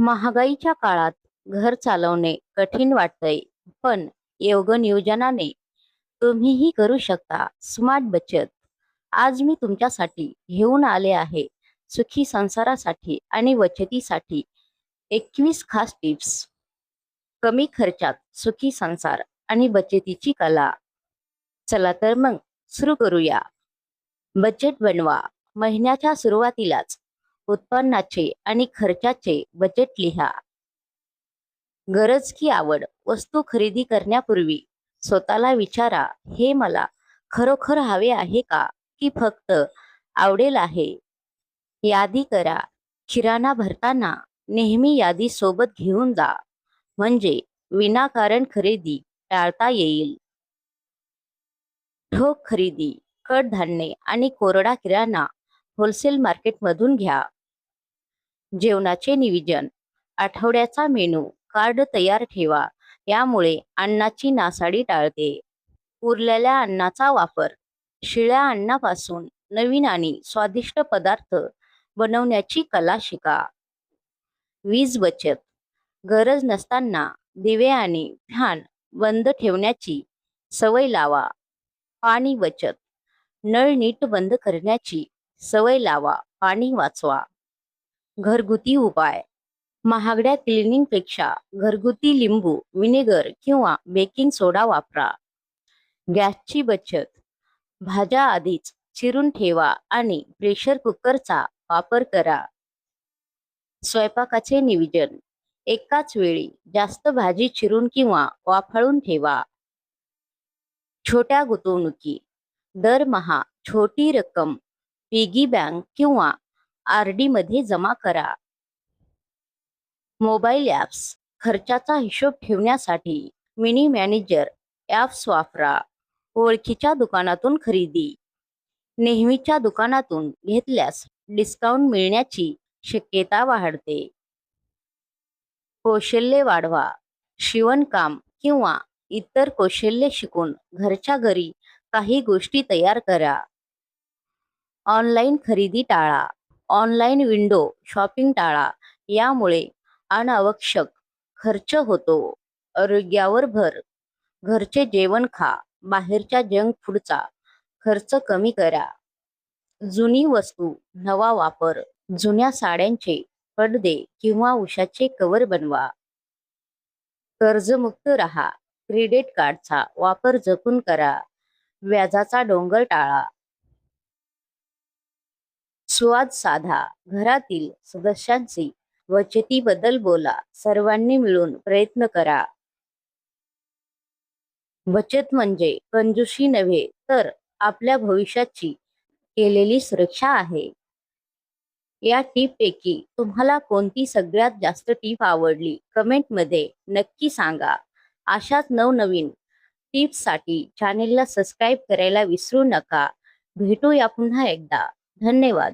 महागाईच्या काळात घर चालवणे कठीण वाटतंय, पण योग्य नियोजनाने तुम्हीही करू शकता स्मार्ट बचत. आज मी तुमच्यासाठी घेऊन आले आहे सुखी संसारासाठी आणि बचतीसाठी 21 खास टिप्स. कमी खर्चात सुखी संसार आणि बचतीची कला. चला तर मग सुरू करूया. बजेट बनवा. महिन्याच्या सुरुवातीलाच उत्पन्नाचे आणि खर्चाचे बजेट लिहा. गरज की आवड. वस्तू खरेदी करण्यापूर्वी स्वतःला विचारा, हे मला खरोखर हवे आहे का, की फक्त आवडेल आहे. यादी करा. किराणा भरताना नेहमी यादी सोबत घेऊन जा, म्हणजे विनाकारण खरेदी टाळता येईल. ठोक खरेदी. कडधान्ये आणि कोरडा किराणा होलसेल मार्केटमधून घ्या. जेवणाचे नियोजन. आठवड्याचा मेनू कार्ड तयार ठेवा. यामुळे अन्नाची नासाडी टाळते. उरलेल्या अन्नाचा वापर. शिळ्या अन्नापासून नवीन आणि स्वादिष्ट पदार्थ बनवण्याची कला शिका. वीज बचत. गरज नसताना दिवे आणि फॅन बंद ठेवण्याची सवय लावा. पाणी बचत. नळ नीट बंद करण्याची सवय लावा. पाणी वाचवा. घरगुती उपाय. महागड्या क्लिनिंगपेक्षा घरगुती लिंबू, विनेगर किंवा बेकिंग सोडा वापरा. गॅसची बचत. भाज्या आधीच चिरून ठेवा आणि प्रेशर कुकरचा वापर करा. स्वयंपाकाचे नियोजन. एकाच वेळी जास्त भाजी चिरून किंवा वाफळून ठेवा. छोट्या गुंतवणुकी. दरमहा छोटी रक्कम पिगी बँक किंवा आर.डी. मध्ये जमा करा. Mobile apps. खर्चाचा हिशोब ठेवण्यासाठी मिनी मॅनेजर ॲप्स वापरा. ओळखीच्या दुकानातून खरेदी. नेहमीच्या दुकानातून घेतल्यास डिस्काउंट मिळण्याची शक्यता वाढते. कौशल्य वाढवा. शिवणकाम किंवा इतर कौशल्य शिकून घरच्या घरी काही गोष्टी तयार करा. ऑनलाईन खरेदी टाळा. ऑनलाईन विंडो शॉपिंग टाळा. यामुळे अनावश्यक खर्च होतो. आरोग्यावर भर. घरचे जेवण खा. बाहेरच्या जंक फूडचा खर्च कमी करा. जुनी वस्तू नवा वापर. जुन्या साड्यांचे पडदे किंवा उशाचे कवर बनवा. कर्जमुक्त राहा. क्रेडिट कार्डचा वापर जपून करा. व्याजाचा डोंगर टाळा. संवाद साधा. घरातील सदस्यांशी बचतीबद्दल बोला. सर्वांनी मिळून प्रयत्न करा. बचत म्हणजे कंजूसी नव्हे, तर आपल्या भविष्याची केलेली सुरक्षा आहे. या टीप पैकी तुम्हाला कोणती सगळ्यात जास्त टीप आवडली, कमेंटमध्ये नक्की सांगा. अशाच नवनवीन टिप्ससाठी चॅनेलला सबस्क्राईब करायला विसरू नका. भेटूया पुन्हा एकदा. धन्यवाद.